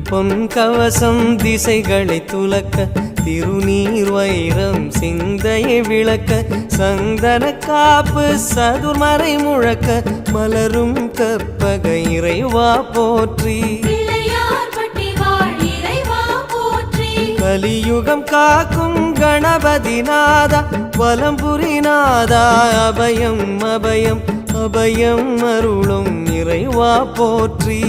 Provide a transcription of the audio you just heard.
பொன் கவசம் திசைகளை துலக்க திருநீர் வைரம் சிந்தையை விளக்க சந்தன காப்பு சதுர்மறை முழக்க மலரும் கற்பக இறைவா போற்றி கலியுகம் காக்கும் கணபதிநாதா வலம்புரிநாதா அபயம் அபயம் அபயம் அருளும் இறைவா போற்றி